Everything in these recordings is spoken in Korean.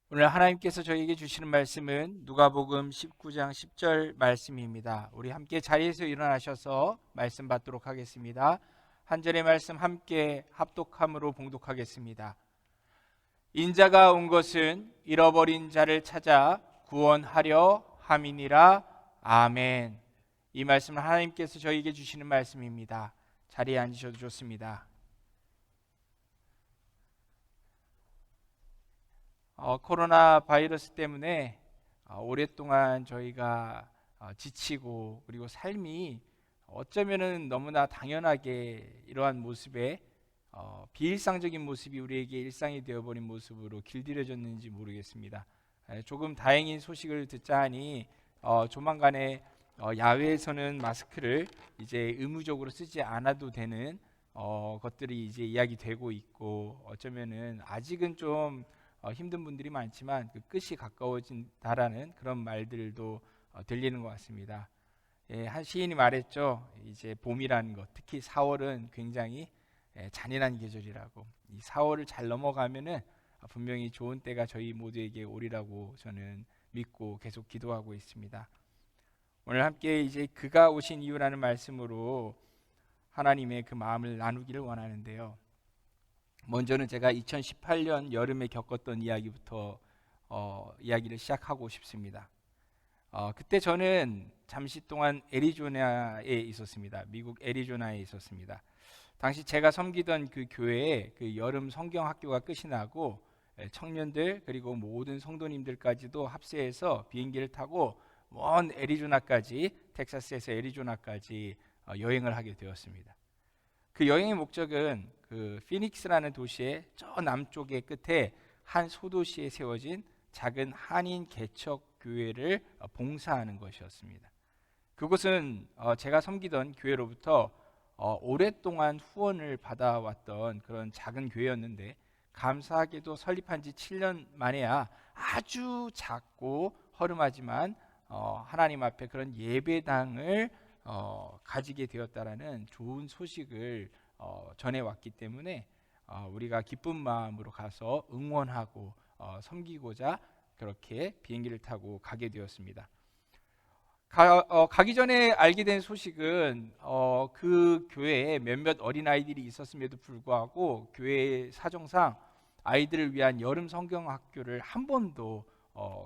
오늘 하나님께서 저에게 주시는 말씀은 누가복음 19장 10절 말씀입니다. 우리 함께 자리에서 일어나셔서 말씀 받도록 하겠습니다. 한 절의 말씀 함께 합독함으로 봉독하겠습니다. 인자가 온 것은 잃어버린 자를 찾아 구원하려 함이니라. 아멘. 이 말씀은 하나님께서 저에게 주시는 말씀입니다. 자리에 앉으셔도 좋습니다. 코로나 바이러스 때문에 오랫동안 저희가 지치고, 그리고 삶이 어쩌면은 너무나 당연하게 이러한 모습에 비일상적인 모습이 우리에게 일상이 되어버린 모습으로 길들여졌는지 모르겠습니다. 조금 다행인 소식을 듣자 하니 조만간에 야외에서는 마스크를 이제 의무적으로 쓰지 않아도 되는 것들이 이제 이야기되고 있고, 어쩌면은 아직은 좀 힘든 분들이 많지만 그 끝이 가까워진다라는 그런 말들도 들리는 것 같습니다. 한 시인이 말했죠. 이제 봄이라는 것, 특히 4월은 굉장히 잔인한 계절이라고. 이 4월을 잘 넘어가면은 분명히 좋은 때가 저희 모두에게 오리라고 저는 믿고 계속 기도하고 있습니다. 오늘 함께 이제 그가 오신 이유라는 말씀으로 하나님의 그 마음을 나누기를 원하는데요. 먼저는 제가 2018년 여름에 겪었던 이야기부터 이야기를 시작하고 싶습니다. 그때 저는 잠시 동안 애리조나에 있었습니다. 미국 애리조나에 있었습니다. 당시 제가 섬기던 그 교회에 그 여름 성경 학교가 끝이 나고 청년들 그리고 모든 성도님들까지도 합세해서 비행기를 타고 먼 애리조나까지, 텍사스에서 애리조나까지 여행을 하게 되었습니다. 그 여행의 목적은 그 피닉스라는 도시의 저 남쪽의 끝에 한 소도시에 세워진 작은 한인 개척 교회를 봉사하는 것이었습니다. 그곳은 제가 섬기던 교회로부터 오랫동안 후원을 받아왔던 그런 작은 교회였는데, 감사하게도 설립한 지 7년 만에야 아주 작고 허름하지만 하나님 앞에 그런 예배당을 가지게 되었다라는 좋은 소식을 전해왔기 때문에 우리가 기쁜 마음으로 가서 응원하고 섬기고자 그렇게 비행기를 타고 가게 되었습니다. 가기 전에 알게 된 소식은 그 교회에 몇몇 어린아이들이 있었음에도 불구하고 교회의 사정상 아이들을 위한 여름 성경학교를 한 번도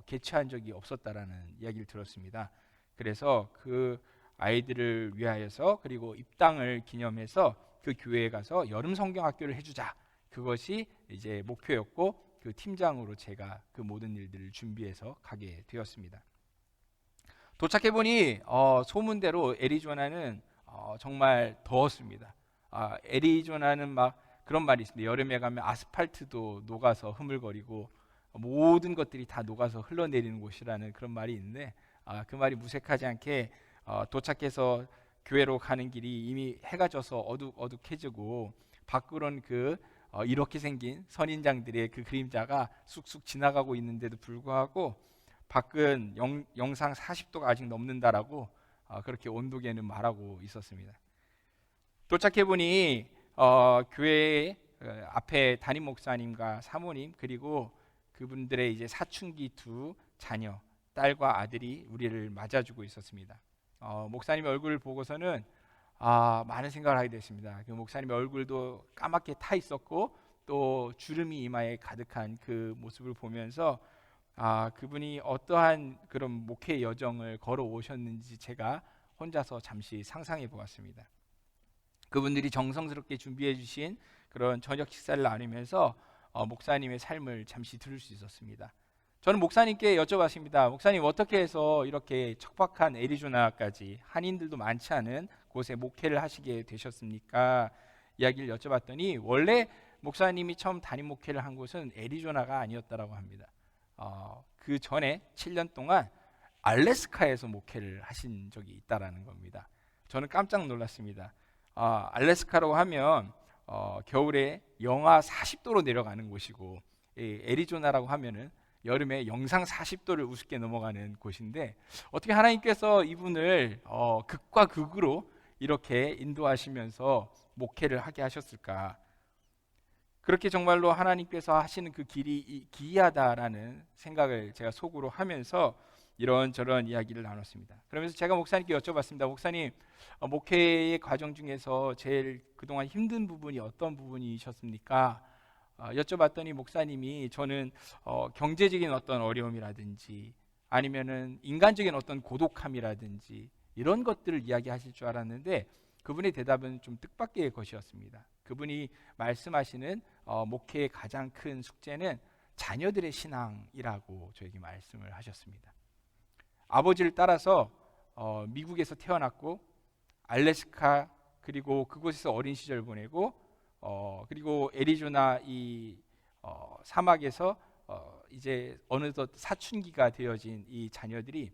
개최한 적이 없었다라는 이야기를 들었습니다. 그래서 그 아이들을 위하여서, 그리고 입당을 기념해서 그 교회에 가서 여름 성경학교를 해주자, 그것이 이제 목표였고, 그 팀장으로 제가 그 모든 일들을 준비해서 가게 되었습니다. 도착해 보니 소문대로 애리조나는 정말 더웠습니다. 애리조나는 막 그런 말이 있습니다. 여름에 가면 아스팔트도 녹아서 흐물거리고 모든 것들이 다 녹아서 흘러내리는 곳이라는 그런 말이 있는데, 그 말이 무색하지 않게 도착해서 교회로 가는 길이 이미 해가 져서 어둑어둑해지고, 밖으로는 그 이렇게 생긴 선인장들의 그 그림자가 쑥쑥 지나가고 있는데도 불구하고 밖은 영상 40도가 아직 넘는다라고 그렇게 온도계는 말하고 있었습니다. 도착해 보니 교회 앞에 담임 목사님과 사모님, 그리고 그분들의 이제 사춘기 두 자녀, 딸과 아들이 우리를 맞아주고 있었습니다. 목사님의 얼굴을 보고서는 많은 생각을 하게 됐습니다. 그 목사님의 얼굴도 까맣게 타 있었고, 또 주름이 이마에 가득한 그 모습을 보면서 그분이 어떠한 그런 목회 여정을 걸어 오셨는지 제가 혼자서 잠시 상상해 보았습니다. 그분들이 정성스럽게 준비해 주신 그런 저녁 식사를 나누면서 목사님의 삶을 잠시 들을 수 있었습니다. 저는 목사님께 여쭤봤습니다. 목사님, 어떻게 해서 이렇게 척박한 애리조나까지, 한인들도 많지 않은 곳에 목회를 하시게 되셨습니까? 이야기를 여쭤봤더니 원래 목사님이 처음 담임 목회를 한 곳은 애리조나가 아니었다라고 합니다. 그 전에 7년 동안 알래스카에서 목회를 하신 적이 있다라는 겁니다. 저는 깜짝 놀랐습니다. 알래스카라고 하면 겨울에 영하 40도로 내려가는 곳이고, 애리조나라고 하면은 여름에 영상 40도를 우습게 넘어가는 곳인데, 어떻게 하나님께서 이분을 극과 극으로 이렇게 인도하시면서 목회를 하게 하셨을까? 그렇게 정말로 하나님께서 하시는 그 길이 기이하다라는 생각을 제가 속으로 하면서 이런저런 이야기를 나눴습니다. 그러면서 제가 목사님께 여쭤봤습니다. 목사님, 목회의 과정 중에서 제일 그동안 힘든 부분이 어떤 부분이셨습니까? 여쭤봤더니 목사님이 저는 경제적인 어떤 어려움이라든지 아니면은 인간적인 어떤 고독함이라든지 이런 것들을 이야기하실 줄 알았는데 그분의 대답은 좀 뜻밖의 것이었습니다. 그분이 말씀하시는 목회의 가장 큰 숙제는 자녀들의 신앙이라고 저에게 말씀을 하셨습니다. 아버지를 따라서 미국에서 태어났고 알래스카 그리고 그곳에서 어린 시절 보내고 그리고 애리조나 이 사막에서 이제 어느덧 사춘기가 되어진 이 자녀들이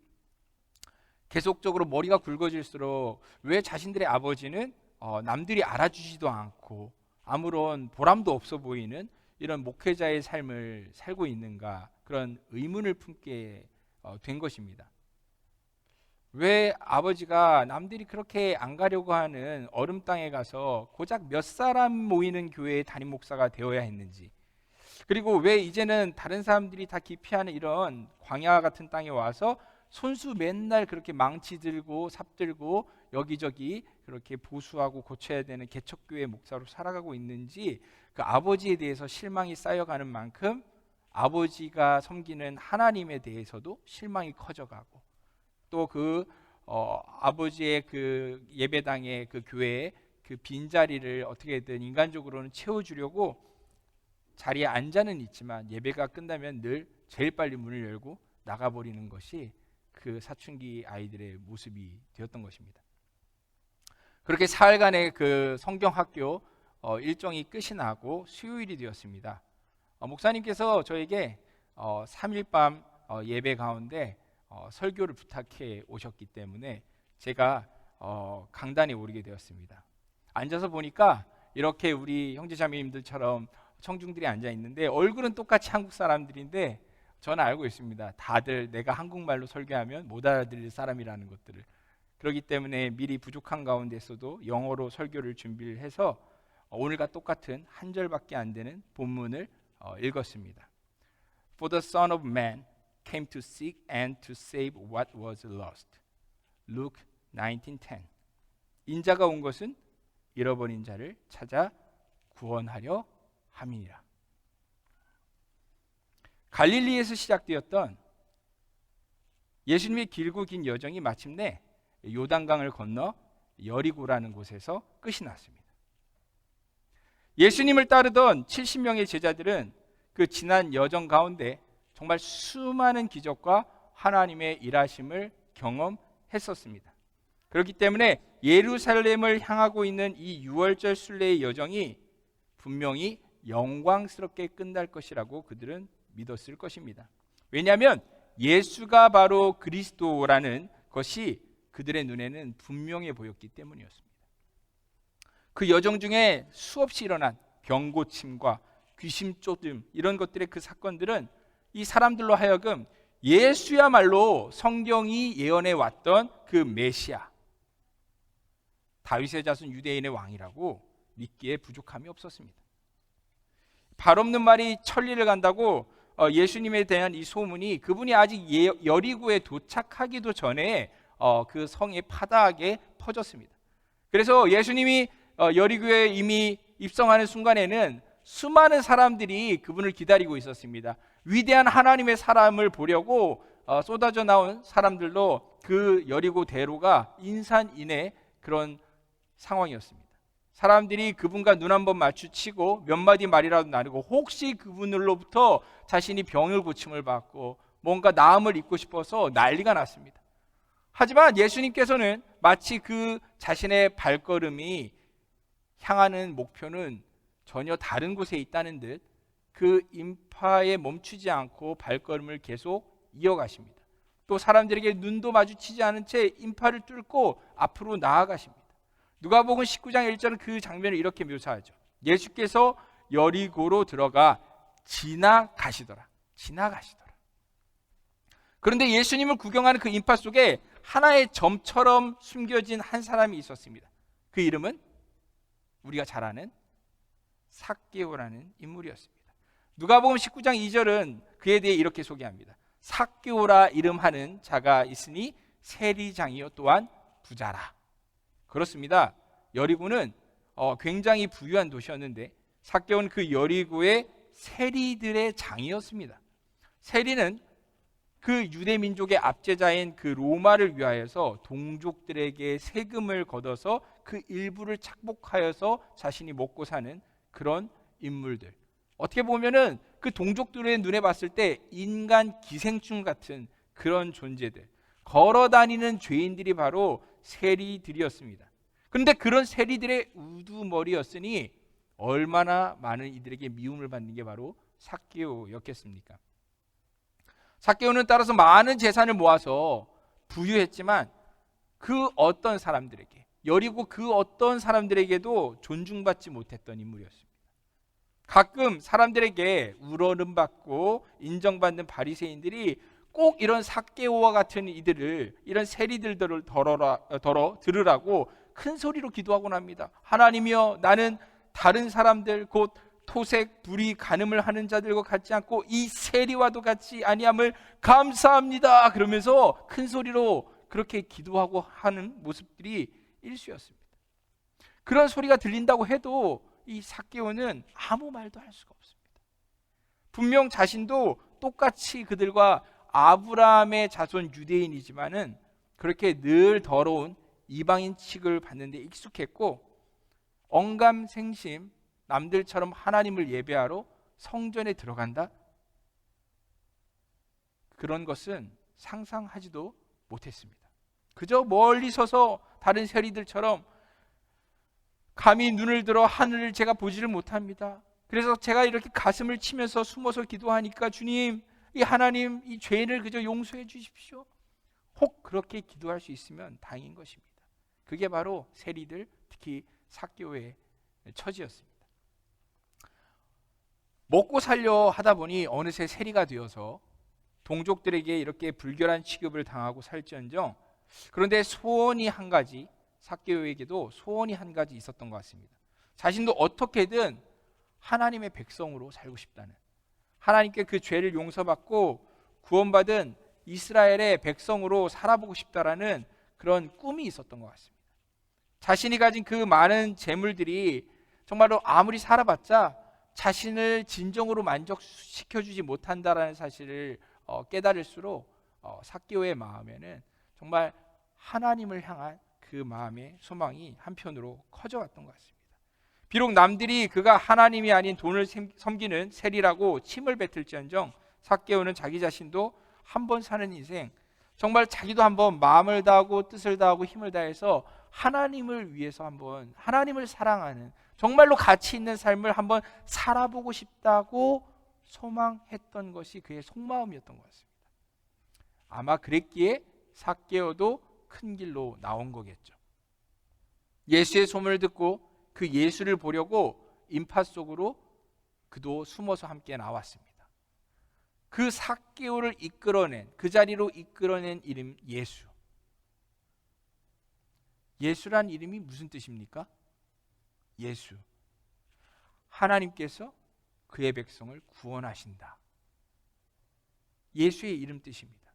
계속적으로 머리가 굵어질수록 왜 자신들의 아버지는 남들이 알아주지도 않고 아무런 보람도 없어 보이는 이런 목회자의 삶을 살고 있는가 그런 의문을 품게 된 것입니다. 왜 아버지가 남들이 그렇게 안 가려고 하는 얼음 땅에 가서 고작 몇 사람 모이는 교회의 담임 목사가 되어야 했는지, 그리고 왜 이제는 다른 사람들이 다 기피하는 이런 광야 같은 땅에 와서 손수 맨날 그렇게 망치 들고 삽 들고 여기저기 그렇게 보수하고 고쳐야 되는 개척교회 목사로 살아가고 있는지, 그 아버지에 대해서 실망이 쌓여가는 만큼 아버지가 섬기는 하나님에 대해서도 실망이 커져가고, 또 그 아버지의 그 예배당의 그 교회의 그 빈자리를 어떻게든 인간적으로는 채워주려고 자리에 앉아는 있지만 예배가 끝나면 늘 제일 빨리 문을 열고 나가버리는 것이 그 사춘기 아이들의 모습이 되었던 것입니다. 그렇게 사흘간의 그 성경학교 일정이 끝이 나고 수요일이 되었습니다. 목사님께서 저에게 3일 밤 예배 가운데 설교를 부탁해 오셨기 때문에 제가 강단에 오르게 되었습니다. 앉아서 보니까 이렇게 우리 형제자매님들처럼 청중들이 앉아 있는데 얼굴은 똑같이 한국 사람들인데 저는 알고 있습니다. 다들 내가 한국말로 설교하면 못 알아들을 사람이라는 것들을. 그렇기 때문에 미리 부족한 가운데서도 영어로 설교를 준비를 해서 오늘과 똑같은 한 절밖에 안 되는 본문을 읽었습니다. For the Son of Man came to seek and to save what was lost. Luke 19:10. 인자가 온 것은 잃어버린 자를 찾아 구원하려 함이니라. 갈릴리에서 시작되었던 예수님의 길고 긴 여정이 마침내 요단강을 건너 여리고라는 곳에서 끝이 났습니다. 예수님을 따르던 70명의 제자들은 그 지난 여정 가운데 정말 수많은 기적과 하나님의 일하심을 경험했었습니다. 그렇기 때문에 예루살렘을 향하고 있는 이 유월절 순례의 여정이 분명히 영광스럽게 끝날 것이라고 그들은 믿었을 것입니다. 왜냐하면 예수가 바로 그리스도라는 것이 그들의 눈에는 분명해 보였기 때문이었습니다. 그 여정 중에 수없이 일어난 병고침과 귀신 쫓음 이런 것들의 그 사건들은 이 사람들로 하여금 예수야말로 성경이 예언해 왔던 그 메시아, 다윗의 자손 유대인의 왕이라고 믿기에 부족함이 없었습니다. 발 없는 말이 천리를 간다고 예수님에 대한 이 소문이 그분이 아직 여리고에 도착하기도 전에 그 성에 파다하게 퍼졌습니다. 그래서 예수님이 여리고에 이미 입성하는 순간에는 수많은 사람들이 그분을 기다리고 있었습니다. 위대한 하나님의 사람을 보려고 쏟아져 나온 사람들로 그 여리고 대로가 인산인해 그런 상황이었습니다. 사람들이 그분과 눈 한번 마주치고 몇 마디 말이라도 나누고 혹시 그분으로부터 자신이 병을 고침을 받고 뭔가 나음을 입고 싶어서 난리가 났습니다. 하지만 예수님께서는 마치 그 자신의 발걸음이 향하는 목표는 전혀 다른 곳에 있다는 듯 그 인파에 멈추지 않고 발걸음을 계속 이어가십니다. 또 사람들에게 눈도 마주치지 않은 채 인파를 뚫고 앞으로 나아가십니다. 누가복음 19장 1절은 그 장면을 이렇게 묘사하죠. 예수께서 여리고로 들어가 지나가시더라. 그런데 예수님을 구경하는 그 인파 속에 하나의 점처럼 숨겨진 한 사람이 있었습니다. 그 이름은 우리가 잘 아는 삭개오라는 인물이었습니다. 누가복음 19장 2절은 그에 대해 이렇게 소개합니다. 삭개오라 이름하는 자가 있으니 세리장이요 또한 부자라. 그렇습니다. 여리고는 굉장히 부유한 도시였는데 삭개오는 그 여리고의 세리들의 장이었습니다. 세리는 그 유대 민족의 압제자인 그 로마를 위하여서 동족들에게 세금을 걷어서 그 일부를 착복하여서 자신이 먹고 사는 그런 인물들. 어떻게 보면은 그 동족들의 눈에 봤을 때 인간 기생충 같은 그런 존재들, 걸어 다니는 죄인들이 바로 세리들이었습니다. 그런데 그런 세리들의 우두머리였으니 얼마나 많은 이들에게 미움을 받는 게 바로 삭개오였겠습니까? 삭개오는 따라서 많은 재산을 모아서 부유했지만 그 어떤 사람들에게, 여리고 그 어떤 사람들에게도 존중받지 못했던 인물이었습니다. 가끔 사람들에게 우러름받고 인정받는 바리새인들이 꼭 이런 삭개오와 같은 이들을, 이런 세리들을 들으라고 큰 소리로 기도하곤 합니다. 하나님이여, 나는 다른 사람들 곧 토색, 불의, 간음을 하는 자들과 같지 않고 이 세리와도 같지 아니함을 감사합니다. 그러면서 큰 소리로 그렇게 기도하고 하는 모습들이 일수였습니다. 그런 소리가 들린다고 해도 이 삭개오는 아무 말도 할 수가 없습니다. 분명 자신도 똑같이 그들과 아브라함의 자손 유대인이지만은 그렇게 늘 더러운 이방인 취급을 받는 데 익숙했고 언감생심 남들처럼 하나님을 예배하러 성전에 들어간다? 그런 것은 상상하지도 못했습니다. 그저 멀리 서서 다른 세리들처럼 감히 눈을 들어 하늘을 제가 보지를 못합니다. 그래서 제가 이렇게 가슴을 치면서 숨어서 기도하니까 주님, 이 하나님, 이 죄인을 그저 용서해 주십시오. 혹 그렇게 기도할 수 있으면 다행인 것입니다. 그게 바로 세리들, 특히 삭개오의 처지였습니다. 먹고 살려 하다 보니 어느새 세리가 되어서 동족들에게 이렇게 불결한 취급을 당하고 살지언정, 그런데 소원이 한 가지, 삭개오에게도 소원이 한 가지 있었던 것 같습니다. 자신도 어떻게든 하나님의 백성으로 살고 싶다는, 하나님께 그 죄를 용서받고 구원받은 이스라엘의 백성으로 살아보고 싶다라는 그런 꿈이 있었던 것 같습니다. 자신이 가진 그 많은 재물들이 정말로 아무리 살아봤자 자신을 진정으로 만족시켜주지 못한다라는 사실을 깨달을수록 삭개오의 마음에는 정말 하나님을 향한 그 마음의 소망이 한편으로 커져갔던 것 같습니다. 비록 남들이 그가 하나님이 아닌 돈을 섬기는 세리라고 침을 뱉을지언정 삭개오는 자기 자신도 한번 사는 인생, 정말 자기도 한번 마음을 다하고 뜻을 다하고 힘을 다해서 하나님을 위해서 한번, 하나님을 사랑하는 정말로 가치 있는 삶을 한번 살아보고 싶다고 소망했던 것이 그의 속마음이었던 것 같습니다. 아마 그랬기에 삭개오도 큰 길로 나온 거겠죠. 예수의 소문을 듣고 그 예수를 보려고 인파 속으로 그도 숨어서 함께 나왔습니다. 그 삭개오를 이끌어낸, 그 자리로 이끌어낸 이름 예수. 예수란 이름이 무슨 뜻입니까? 예수. 하나님께서 그의 백성을 구원하신다. 예수의 이름 뜻입니다.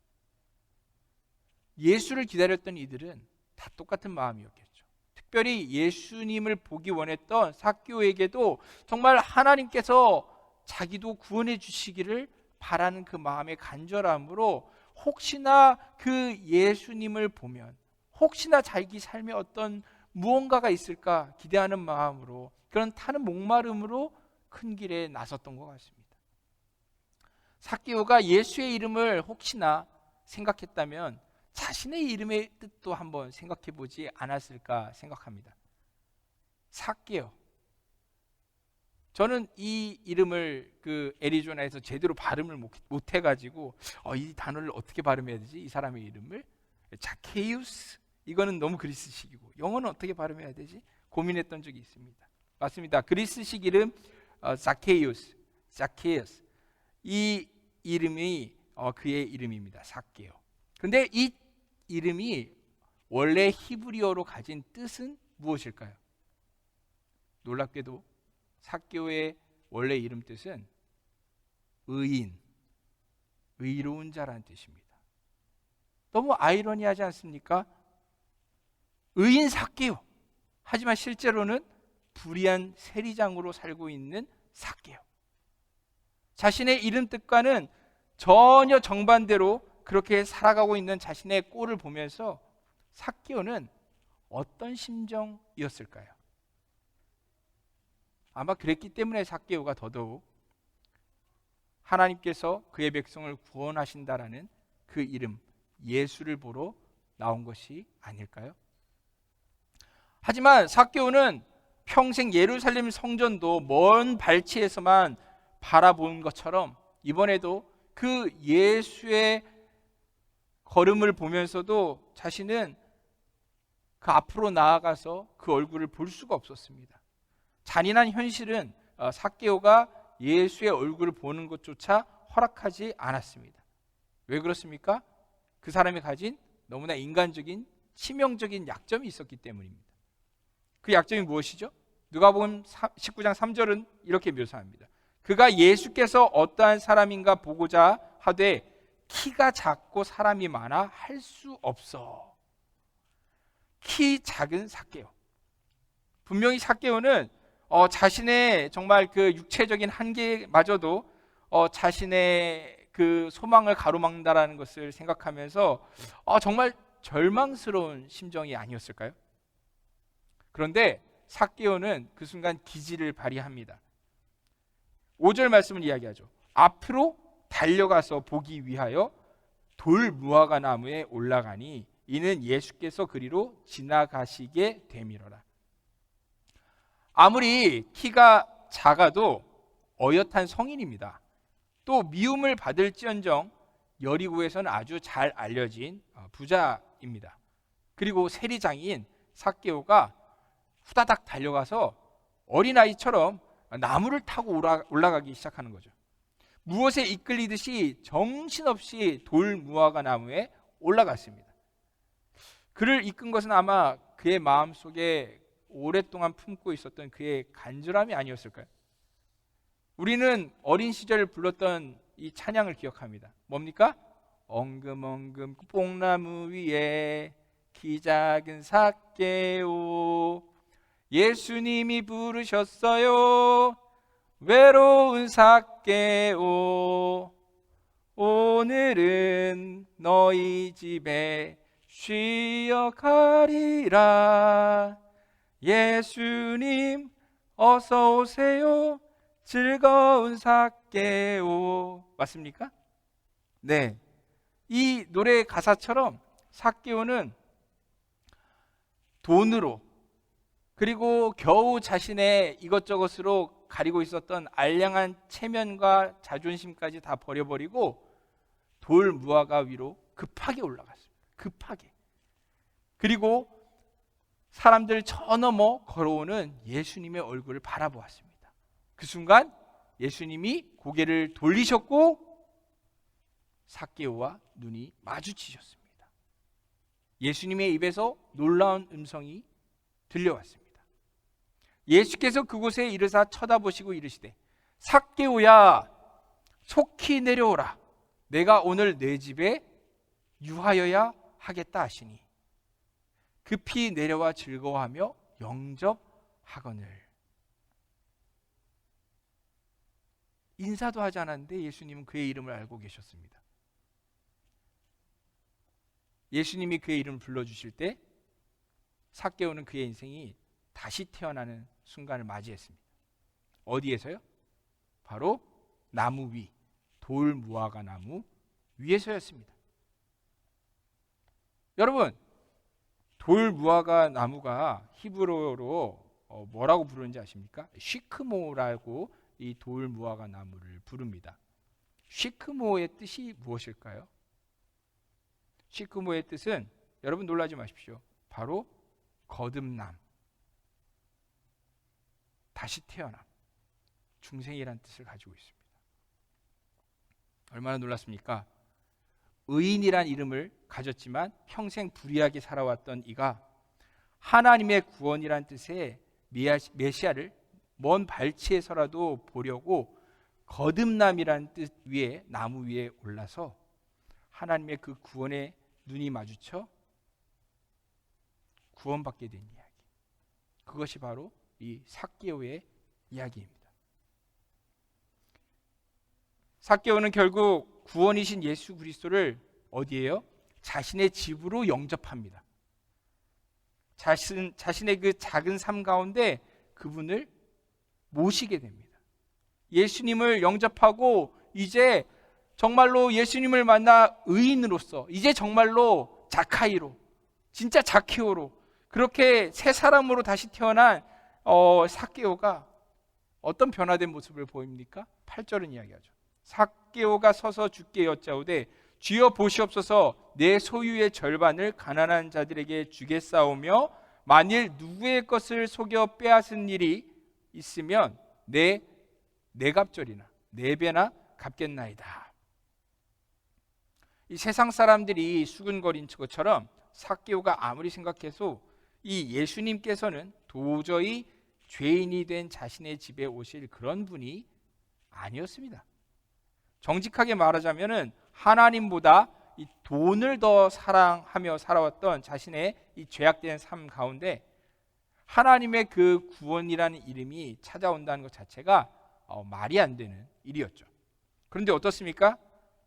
예수를 기다렸던 이들은 다 똑같은 마음이었겠죠. 특별히 예수님을 보기 원했던 삭개오에게도 정말 하나님께서 자기도 구원해 주시기를 바라는 그 마음의 간절함으로 혹시나 그 예수님을 보면 혹시나 자기 삶에 어떤 무언가가 있을까 기대하는 마음으로, 그런 타는 목마름으로 큰 길에 나섰던 것 같습니다. 삭개오가 예수의 이름을 혹시나 생각했다면 자신의 이름의 뜻도 한번 생각해 보지 않았을까 생각합니다. 삭개오. 저는 이 이름을 그 애리조나에서 제대로 발음을 못 해가지고 이 단어를 어떻게 발음해야 되지? 이 사람의 이름을 자케이우스, 이거는 너무 그리스식이고 영어는 어떻게 발음해야 되지? 고민했던 적이 있습니다. 맞습니다. 그리스식 이름 자케이우스, 자케우스, 이 이름이 그의 이름입니다. 삭개오. 근데 이 이름이 원래 히브리어로 가진 뜻은 무엇일까요? 놀랍게도 삭개오의 원래 이름 뜻은 의인, 의로운 자라는 뜻입니다. 너무 아이러니하지 않습니까? 의인 삭개오, 하지만 실제로는 불의한 세리장으로 살고 있는 삭개오. 자신의 이름 뜻과는 전혀 정반대로 그렇게 살아가고 있는 자신의 꼴을 보면서 삭개오는 어떤 심정이었을까요? 아마 그랬기 때문에 삭개오가 더더욱 하나님께서 그의 백성을 구원하신다라는 그 이름 예수를 보러 나온 것이 아닐까요? 하지만 삭개오는 평생 예루살렘 성전도 먼 발치에서만 바라본 것처럼 이번에도 그 예수의 걸음을 보면서도 자신은 그 앞으로 나아가서 그 얼굴을 볼 수가 없었습니다. 잔인한 현실은 삭개오가 예수의 얼굴을 보는 것조차 허락하지 않았습니다. 왜 그렇습니까? 그 사람이 가진 너무나 인간적인 치명적인 약점이 있었기 때문입니다. 그 약점이 무엇이죠? 누가복음 19장 3절은 이렇게 묘사합니다. 그가 예수께서 어떠한 사람인가 보고자 하되 키가 작고 사람이 많아 할 수 없어. 키 작은 삭개오. 분명히 삭개오는 자신의 정말 그 육체적인 한계마저도 자신의 그 소망을 가로막는다라는 것을 생각하면서 정말 절망스러운 심정이 아니었을까요? 그런데 삭개오는 그 순간 기지를 발휘합니다. 5절 말씀을 이야기하죠. 앞으로 달려가서 보기 위하여 돌 무화과 나무에 올라가니 이는 예수께서 그리로 지나가시게 됨이로라. 아무리 키가 작아도 어엿한 성인입니다. 또 미움을 받을지언정 여리고에서는 아주 잘 알려진 부자입니다. 그리고 세리장인 삭개오가 후다닥 달려가서 어린아이처럼 나무를 타고 올라가기 시작하는 거죠. 무엇에 이끌리듯이 정신없이 돌 무화과 나무에 올라갔습니다. 그를 이끈 것은 아마 그의 마음속에 오랫동안 품고 있었던 그의 간절함이 아니었을까요? 우리는 어린 시절 불렀던 이 찬양을 기억합니다. 뭡니까? 엉금엉금 뽕나무 위에 키 작은 삭개오 예수님이 부르셨어요. 외로운 삭개오 오늘은 너희 집에 쉬어 가리라. 예수님 어서 오세요. 즐거운 삭개오. 맞습니까? 네. 이 노래 가사처럼 삭개오는 돈으로 그리고 겨우 자신의 이것저것으로 가리고 있었던 알량한 체면과 자존심까지 다 버려버리고 돌 무화과 위로 급하게 올라갔습니다. 급하게. 그리고 사람들 저 넘어 걸어오는 예수님의 얼굴을 바라보았습니다. 그 순간 예수님이 고개를 돌리셨고 삭개오와 눈이 마주치셨습니다. 예수님의 입에서 놀라운 음성이 들려왔습니다. 예수께서 그곳에 이르사 쳐다보시고 이르시되 삭개오야 속히 내려오라. 내가 오늘 내 집에 유하여야 하겠다 하시니 급히 내려와 즐거워하며 영접하거늘. 인사도 하지 않았는데 예수님은 그의 이름을 알고 계셨습니다. 예수님이 그의 이름을 불러주실 때 삭개오는 그의 인생이 다시 태어나는 순간을 맞이했습니다. 어디에서요? 바로 나무 위, 돌 무화과 나무 위에서였습니다. 여러분, 돌 무화과 나무가 히브리어로 뭐라고 부르는지 아십니까? 시크모라고 이 돌 무화과 나무를 부릅니다. 시크모의 뜻이 무엇일까요? 시크모의 뜻은 여러분 놀라지 마십시오. 바로 거듭남, 다시 태어남, 중생이란 뜻을 가지고 있습니다. 얼마나 놀랐습니까? 의인이란 이름을 가졌지만 평생 불의하게 살아왔던 이가 하나님의 구원이란 뜻의 메시아를 먼 발치에서라도 보려고 거듭남이라는 뜻 위에 나무 위에 올라서 하나님의 그 구원에 눈이 마주쳐 구원받게 된 이야기. 그것이 바로 이 삭개오의 이야기입니다. 삭개오는 결국 구원이신 예수 그리스도를 어디에요? 자신의 집으로 영접합니다. 자신의 그 작은 삶 가운데 그분을 모시게 됩니다. 예수님을 영접하고 이제 정말로 예수님을 만나 의인으로서, 이제 정말로 자카이로, 진짜 자케오로, 그렇게 새 사람으로 다시 태어난 삭개오가 어떤 변화된 모습을 보입니까? 8절은 이야기하죠. 삭개오가 서서 주께 여짜오되 주여 보시옵소서, 내 소유의 절반을 가난한 자들에게 주겠사오며 만일 누구의 것을 속여 빼앗은 일이 있으면 내 갑절이나 4배나 갚겠나이다. 이 세상 사람들이 수근거린 것처럼 삭개오가 아무리 생각해도 이 예수님께서는 도저히 죄인이 된 자신의 집에 오실 그런 분이 아니었습니다. 정직하게 말하자면은 하나님보다 이 돈을 더 사랑하며 살아왔던 자신의 이 죄악된 삶 가운데 하나님의 그 구원이라는 이름이 찾아온다는 것 자체가 말이 안 되는 일이었죠. 그런데 어떻습니까?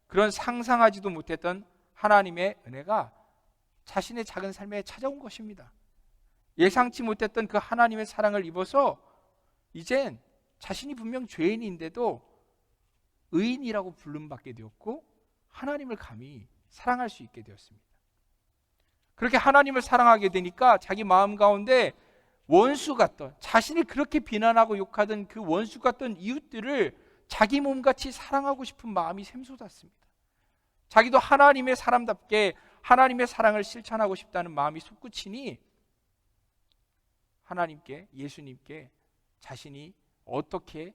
그런 상상하지도 못했던 하나님의 은혜가 자신의 작은 삶에 찾아온 것입니다. 예상치 못했던 그 하나님의 사랑을 입어서 이젠 자신이 분명 죄인인데도 의인이라고 부름받게 되었고 하나님을 감히 사랑할 수 있게 되었습니다. 그렇게 하나님을 사랑하게 되니까 자기 마음 가운데 원수 같던, 자신을 그렇게 비난하고 욕하던 그 원수 같던 이웃들을 자기 몸같이 사랑하고 싶은 마음이 샘솟았습니다. 자기도 하나님의 사람답게 하나님의 사랑을 실천하고 싶다는 마음이 솟구치니 하나님께, 예수님께 자신이 어떻게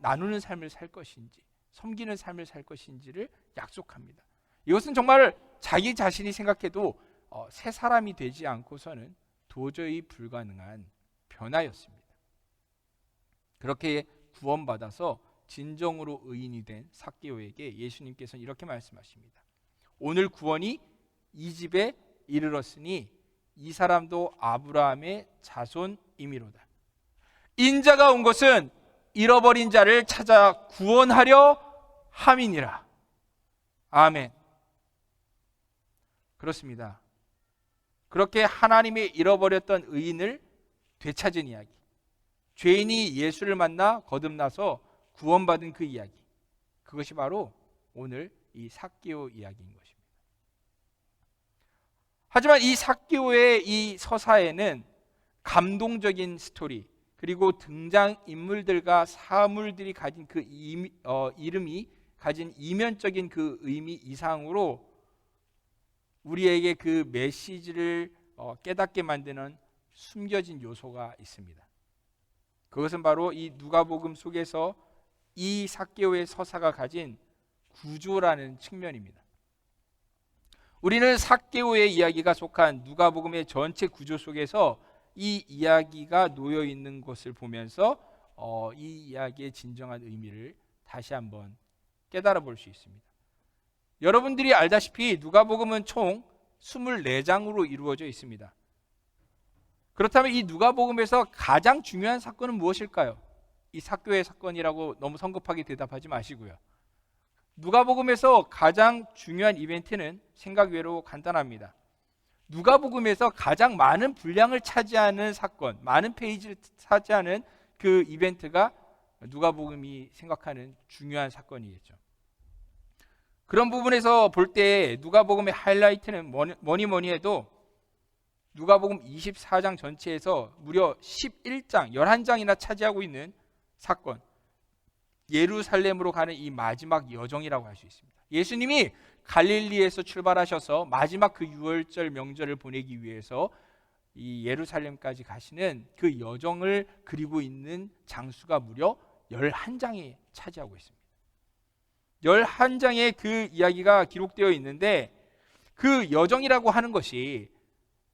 나누는 삶을 살 것인지, 섬기는 삶을 살 것인지를 약속합니다. 이것은 정말 자기 자신이 생각해도 새 사람이 되지 않고서는 도저히 불가능한 변화였습니다. 그렇게 구원받아서 진정으로 의인이 된 삭개오에게 예수님께서는 이렇게 말씀하십니다. 오늘 구원이 이 집에 이르렀으니 이 사람도 아브라함의 자손이미로다. 인자가 온 것은 잃어버린 자를 찾아 구원하려 함이니라. 아멘. 그렇습니다. 그렇게 하나님이 잃어버렸던 의인을 되찾은 이야기, 죄인이 예수를 만나 거듭나서 구원받은 그 이야기, 그것이 바로 오늘 이 삭개오 이야기인 것입니다. 하지만 이 삭개오의 이 서사에는 감동적인 스토리, 그리고 등장인물들과 사물들이 가진 그 이름이 가진 이면적인 그 의미 이상으로 우리에게 그 메시지를 깨닫게 만드는 숨겨진 요소가 있습니다. 그것은 바로 이 누가복음 속에서 이 삭개오의 서사가 가진 구조라는 측면입니다. 우리는 삭개오의 이야기가 속한 누가복음의 전체 구조 속에서 이 이야기가 놓여 있는 것을 보면서 이 이야기의 진정한 의미를 다시 한번 깨달아 볼 수 있습니다. 여러분들이 알다시피 누가복음은 총 24장으로 이루어져 있습니다. 그렇다면 이 누가복음에서 가장 중요한 사건은 무엇일까요? 이 삭개오의 사건이라고 너무 성급하게 대답하지 마시고요. 누가복음에서 가장 중요한 이벤트는 생각 외로 간단합니다. 누가복음에서 가장 많은 분량을 차지하는 사건, 많은 페이지를 차지하는 그 이벤트가 누가복음이 생각하는 중요한 사건이겠죠. 그런 부분에서 볼 때 누가복음의 하이라이트는 뭐니 해도 누가복음 24장 전체에서 무려 11장, 11장이나 차지하고 있는 사건, 예루살렘으로 가는 이 마지막 여정이라고 할 수 있습니다. 예수님이 갈릴리에서 출발하셔서 마지막 그 유월절 명절을 보내기 위해서 이 예루살렘까지 가시는 그 여정을 그리고 있는 장수가 무려 11장이 차지하고 있습니다. 11장의 그 이야기가 기록되어 있는데 그 여정이라고 하는 것이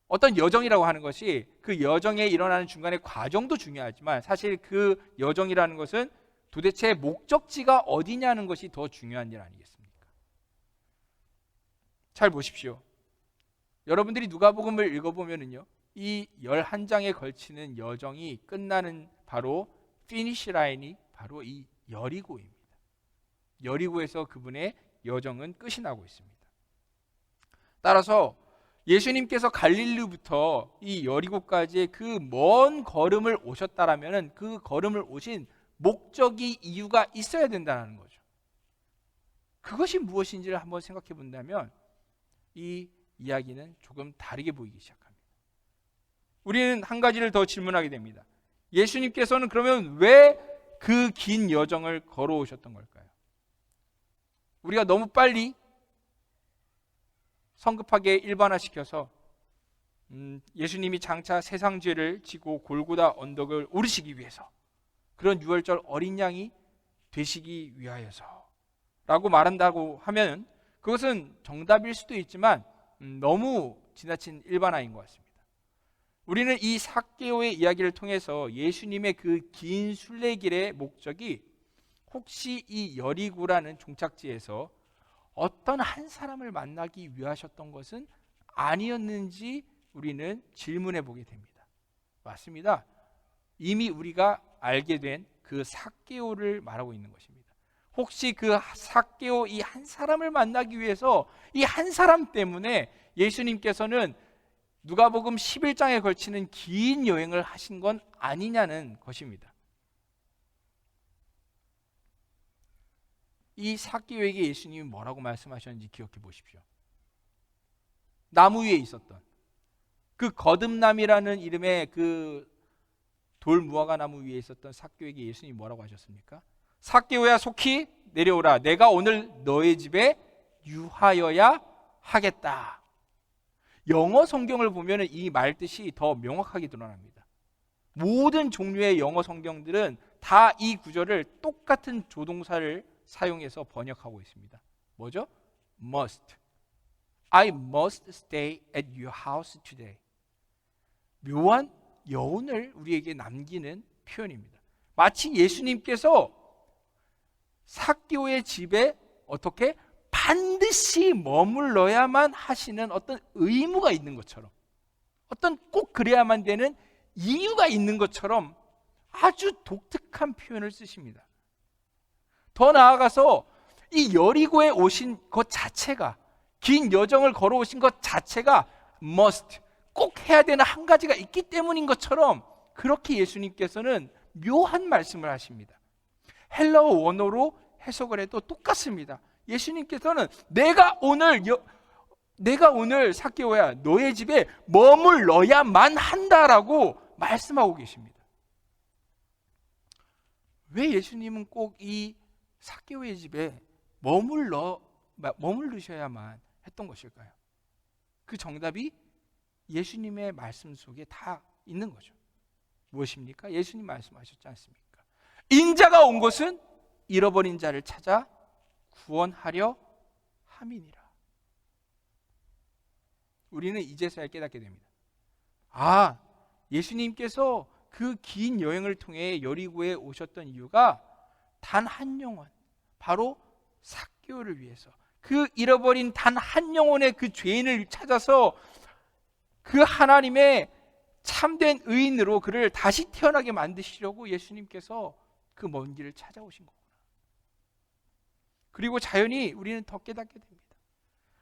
어떤 여정이라고 하는 것이 그 여정에 일어나는 중간의 과정도 중요하지만 사실 그 여정이라는 것은 도대체 목적지가 어디냐는 것이 더 중요한 일 아니겠습니까? 잘 보십시오. 여러분들이 누가복음을 읽어보면은요, 이 11장에 걸치는 여정이 끝나는 바로 피니시 라인이 바로 이 여리고입니다. 여리고에서 그분의 여정은 끝이 나고 있습니다. 따라서 예수님께서 갈릴리부터 이 여리고까지의 그 먼 걸음을 오셨다라면 그 걸음을 오신 목적이 이유가 있어야 된다는 거죠. 그것이 무엇인지를 한번 생각해 본다면 이 이야기는 조금 다르게 보이기 시작합니다. 우리는 한 가지를 더 질문하게 됩니다. 예수님께서는 그러면 왜 그 긴 여정을 걸어오셨던 걸까요? 우리가 너무 빨리 성급하게 일반화시켜서 예수님이 장차 세상 죄를 지고 골고다 언덕을 오르시기 위해서 그런 유월절 어린 양이 되시기 위하여서 라고 말한다고 하면 그것은 정답일 수도 있지만 너무 지나친 일반화인 것 같습니다. 우리는 이 삭개오의 이야기를 통해서 예수님의 그 긴 순례길의 목적이 혹시 이 여리고라는 종착지에서 어떤 한 사람을 만나기 위하셨던 것은 아니었는지 우리는 질문해 보게 됩니다. 맞습니다. 이미 우리가 알게 된 그 삭개오를 말하고 있는 것입니다. 혹시 그 삭개오 이 한 사람을 만나기 위해서 이 한 사람 때문에 예수님께서는 누가복음 11장에 걸치는 긴 여행을 하신 건 아니냐는 것입니다. 이 삭개오에게 예수님이 뭐라고 말씀하셨는지 기억해 보십시오. 나무 위에 있었던 그 거듭남이라는 이름의 그 돌 무화과 나무 위에 있었던 삭개오에게 예수님이 뭐라고 하셨습니까? 삭개오야 속히 내려오라. 내가 오늘 너의 집에 유하여야 하겠다. 영어 성경을 보면 이 말뜻이 더 명확하게 드러납니다. 모든 종류의 영어 성경들은 다 이 구절을 똑같은 조동사를 사용해서 번역하고 있습니다. 뭐죠? must. I must stay at your house today. 묘한 여운을 우리에게 남기는 표현입니다. 마치 예수님께서 삭개오의 집에 어떻게 반드시 머물러야만 하시는 어떤 의무가 있는 것처럼, 어떤 꼭 그래야만 되는 이유가 있는 것처럼 아주 독특한 표현을 쓰십니다. 더 나아가서 이 여리고에 오신 것 자체가, 긴 여정을 걸어오신 것 자체가 must, 꼭 해야 되는 한 가지가 있기 때문인 것처럼 그렇게 예수님께서는 묘한 말씀을 하십니다. 헬라어 원어로 해석을 해도 똑같습니다. 예수님께서는 내가 오늘 삭개오야 너의 집에 머물러야만 한다라고 말씀하고 계십니다. 왜 예수님은 꼭 이 삭개오의 집에 머물르셔야만 했던 것일까요? 그 정답이 예수님의 말씀 속에 다 있는 거죠. 무엇입니까? 예수님 말씀하셨지 않습니까? 인자가 온 것은 잃어버린 자를 찾아 구원하려 함이니라. 우리는 이제서야 깨닫게 됩니다. 아, 예수님께서 그 긴 여행을 통해 여리고에 오셨던 이유가 단 한 영혼, 바로 삭개오를 위해서, 그 잃어버린 단 한 영혼의 그 죄인을 찾아서 그 하나님의 참된 의인으로 그를 다시 태어나게 만드시려고 예수님께서 그 먼 길을 찾아오신 거구나. 그리고 자연히 우리는 더 깨닫게 됩니다.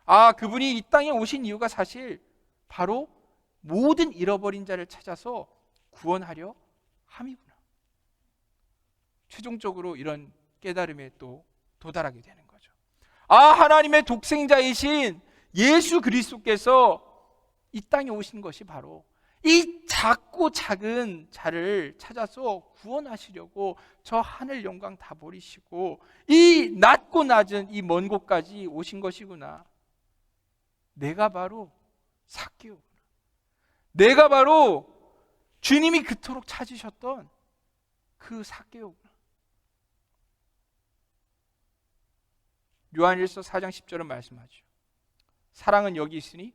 아, 그분이 이 땅에 오신 이유가 사실 바로 모든 잃어버린 자를 찾아서 구원하려 함이구나. 최종적으로 이런 깨달음에 또 도달하게 되는 거죠. 아, 하나님의 독생자이신 예수 그리스도께서 이 땅에 오신 것이 바로 이 작고 작은 자를 찾아서 구원하시려고 저 하늘 영광 다 버리시고 이 낮고 낮은 이 먼 곳까지 오신 것이구나. 내가 바로 삭개오구나. 내가 바로 주님이 그토록 찾으셨던 그 삭개오구나. 요한일서 4장 10절은 말씀하죠. 사랑은 여기 있으니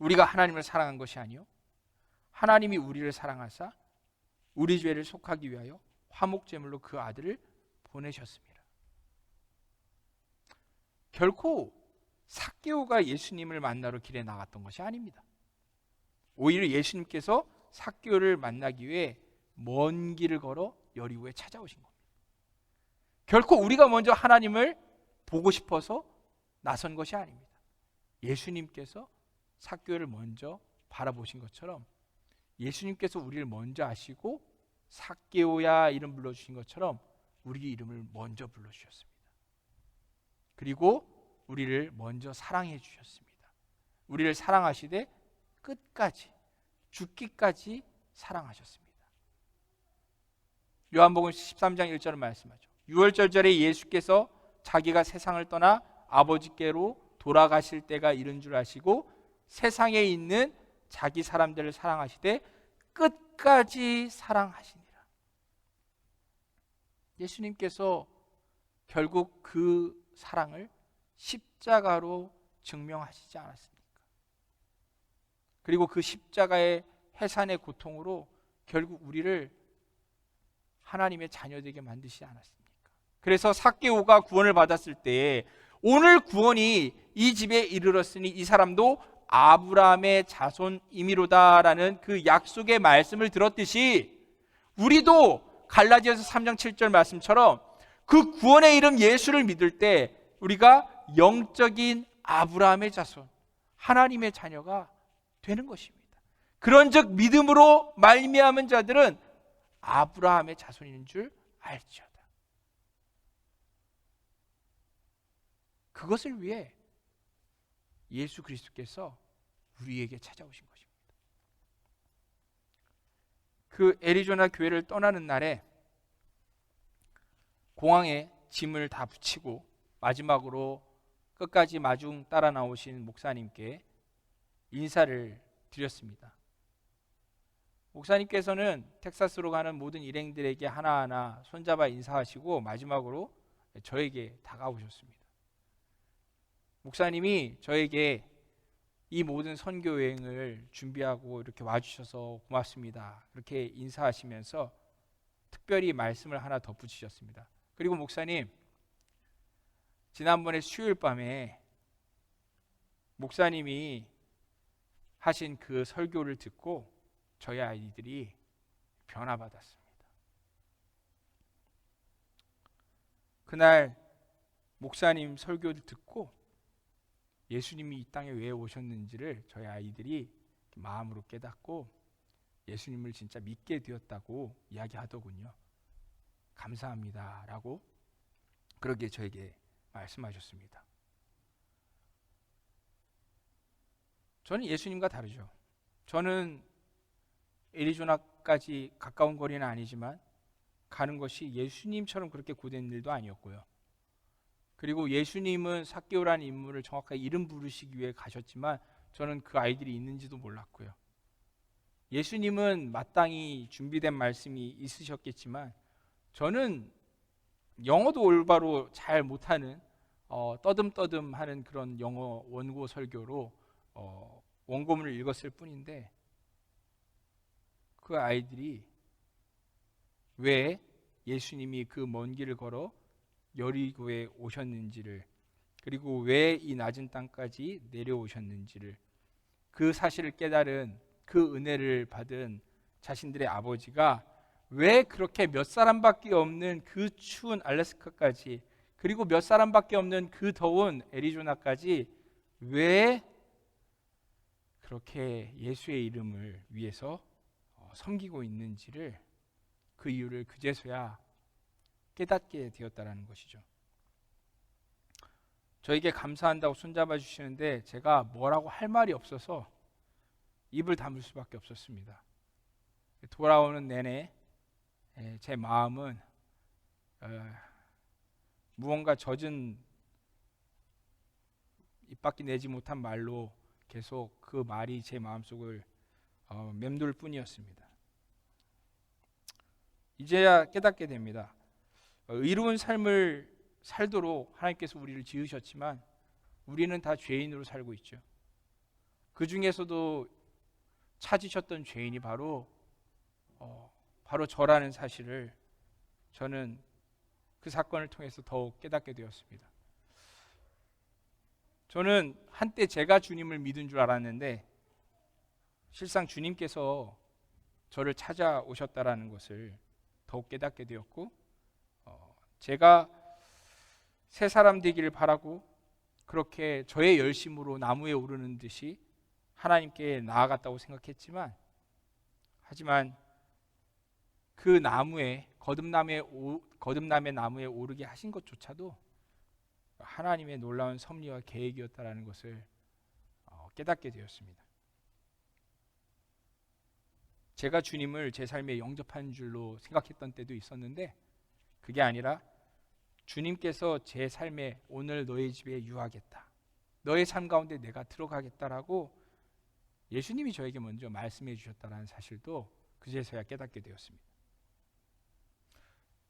우리가 하나님을 사랑한 것이 아니요 하나님이 우리를 사랑하사 우리 죄를 속하기 위하여 화목제물로 그 아들을 보내셨습니다. 결코 삭개오가 예수님을 만나러 길에 나갔던 것이 아닙니다. 오히려 예수님께서 삭개오를 만나기 위해 먼 길을 걸어 여리고에 찾아오신 겁니다. 결코 우리가 먼저 하나님을 보고 싶어서 나선 것이 아닙니다. 예수님께서 삭개오를 먼저 바라보신 것처럼 예수님께서 우리를 먼저 아시고 삭개오야 이름 불러주신 것처럼 우리 이름을 먼저 불러주셨습니다. 그리고 우리를 먼저 사랑해 주셨습니다. 우리를 사랑하시되 끝까지 죽기까지 사랑하셨습니다. 요한복음 13장 1절을 말씀하죠. 유월절절에 예수께서 자기가 세상을 떠나 아버지께로 돌아가실 때가 이른 줄 아시고 세상에 있는 자기 사람들을 사랑하시되 끝까지 사랑하시니라. 예수님께서 결국 그 사랑을 십자가로 증명하시지 않았습니까? 그리고 그 십자가의 해산의 고통으로 결국 우리를 하나님의 자녀되게 만드시지 않았습니까? 그래서 삭개오가 구원을 받았을 때 오늘 구원이 이 집에 이르렀으니 이 사람도 아브라함의 자손이미로다라는 그 약속의 말씀을 들었듯이 우리도 갈라디아서 3장 7절 말씀처럼 그 구원의 이름 예수를 믿을 때 우리가 영적인 아브라함의 자손, 하나님의 자녀가 되는 것입니다. 그런즉 믿음으로 말미암은 자들은 아브라함의 자손인 줄 알지어다. 그것을 위해 예수 그리스도께서 우리에게 찾아오신 것입니다. 그 애리조나 교회를 떠나는 날에 공항에 짐을 다 붙이고 마지막으로 끝까지 마중 따라 나오신 목사님께 인사를 드렸습니다. 목사님께서는 텍사스로 가는 모든 일행들에게 하나하나 손잡아 인사하시고 마지막으로 저에게 다가오셨습니다. 목사님이 저에게 이 모든 선교 여행을 준비하고 이렇게 와주셔서 고맙습니다. 그렇게 인사하시면서 특별히 말씀을 하나 덧붙이셨습니다. 그리고 목사님, 지난번에 수요일 밤에 목사님이 하신 그 설교를 듣고 저희 아이들이 변화받았습니다. 그날 목사님 설교를 듣고 예수님이 이 땅에 왜 오셨는지를 저희 아이들이 마음으로 깨닫고 예수님을 진짜 믿게 되었다고 이야기하더군요. 감사합니다 라고 그렇게 저에게 말씀하셨습니다. 저는 예수님과 다르죠. 저는 애리조나까지 가까운 거리는 아니지만 가는 것이 예수님처럼 그렇게 고된 일도 아니었고요. 그리고 예수님은 삭개오라는 인물을 정확하게 이름 부르시기 위해 가셨지만 저는 그 아이들이 있는지도 몰랐고요. 예수님은 마땅히 준비된 말씀이 있으셨겠지만 저는 영어도 올바로 잘 못하는 떠듬떠듬하는 그런 영어 원고 설교로 원고문을 읽었을 뿐인데 그 아이들이 왜 예수님이 그 먼 길을 걸어 여리고에 오셨는지를 그리고 왜 이 낮은 땅까지 내려오셨는지를 그 사실을 깨달은 그 은혜를 받은 자신들의 아버지가 왜 그렇게 몇 사람밖에 없는 그 추운 알래스카까지 그리고 몇 사람밖에 없는 그 더운 애리조나까지 왜 그렇게 예수의 이름을 위해서 섬기고 있는지를 그 이유를 그제서야 깨닫게 되었다라는 것이죠. 저에게 감사한다고 손잡아 주시는데 제가 뭐라고 할 말이 없어서 입을 다물 수밖에 없었습니다. 돌아오는 내내 제 마음은 무언가 젖은 입 밖에 내지 못한 말로 계속 그 말이 제 마음속을 맴돌 뿐이었습니다. 이제야 깨닫게 됩니다. 의로운 삶을 살도록 하나님께서 우리를 지으셨지만 우리는 다 죄인으로 살고 있죠. 그 중에서도 찾으셨던 죄인이 바로 저라는 사실을 저는 그 사건을 통해서 더욱 깨닫게 되었습니다. 저는 한때 제가 주님을 믿은 줄 알았는데 실상 주님께서 저를 찾아오셨다라는 것을 더욱 깨닫게 되었고, 제가 새 사람 되기를 바라고 그렇게 저의 열심으로 나무에 오르는 듯이 하나님께 나아갔다고 생각했지만, 하지만 그 나무에 거듭남의 나무에 오르게 하신 것조차도 하나님의 놀라운 섭리와 계획이었다라는 것을 깨닫게 되었습니다. 제가 주님을 제 삶에 영접한 줄로 생각했던 때도 있었는데 그게 아니라 주님께서 제 삶에 오늘 너의 집에 유하겠다, 너의 삶 가운데 내가 들어가겠다라고 예수님이 저에게 먼저 말씀해 주셨다는 사실도 그제서야 깨닫게 되었습니다.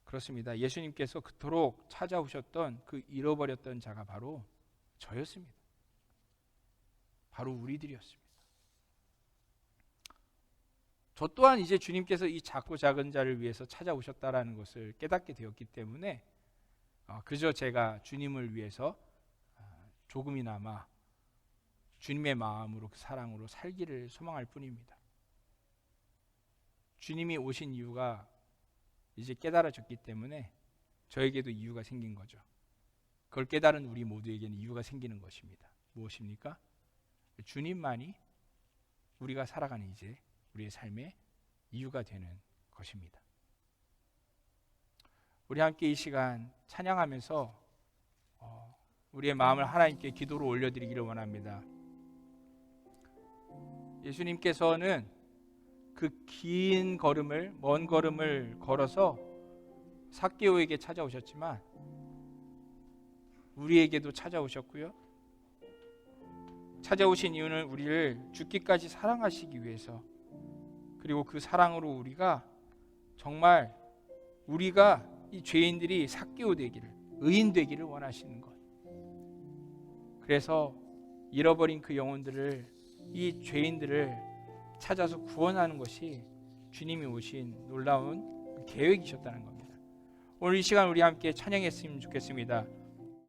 그렇습니다. 예수님께서 그토록 찾아오셨던 그 잃어버렸던 자가 바로 저였습니다. 바로 우리들이었습니다. 저 또한 이제 주님께서 이 작고 작은 자를 위해서 찾아오셨다라는 것을 깨닫게 되었기 때문에 그저 제가 주님을 위해서 조금이나마 주님의 마음으로, 그 사랑으로 살기를 소망할 뿐입니다. 주님이 오신 이유가 이제 깨달아졌기 때문에 저에게도 이유가 생긴 거죠. 그걸 깨달은 우리 모두에게는 이유가 생기는 것입니다. 무엇입니까? 주님만이 우리가 살아가는 이제 우리의 삶의 이유가 되는 것입니다. 우리 함께 이 시간 찬양하면서 우리의 마음을 하나님께 기도로 올려드리기를 원합니다. 예수님께서는 그 긴 걸음을, 먼 걸음을 걸어서 삭개오에게 찾아오셨지만 우리에게도 찾아오셨고요, 찾아오신 이유는 우리를 죽기까지 사랑하시기 위해서, 그리고 그 사랑으로 우리가 정말 우리가 이 죄인들이 삭개오 되기를, 의인 되기를 원하시는 것. 그래서 잃어버린 그 영혼들을, 이 죄인들을 찾아서 구원하는 것이 주님이 오신 놀라운 계획이셨다는 겁니다. 오늘 이 시간 우리 함께 찬양했으면 좋겠습니다.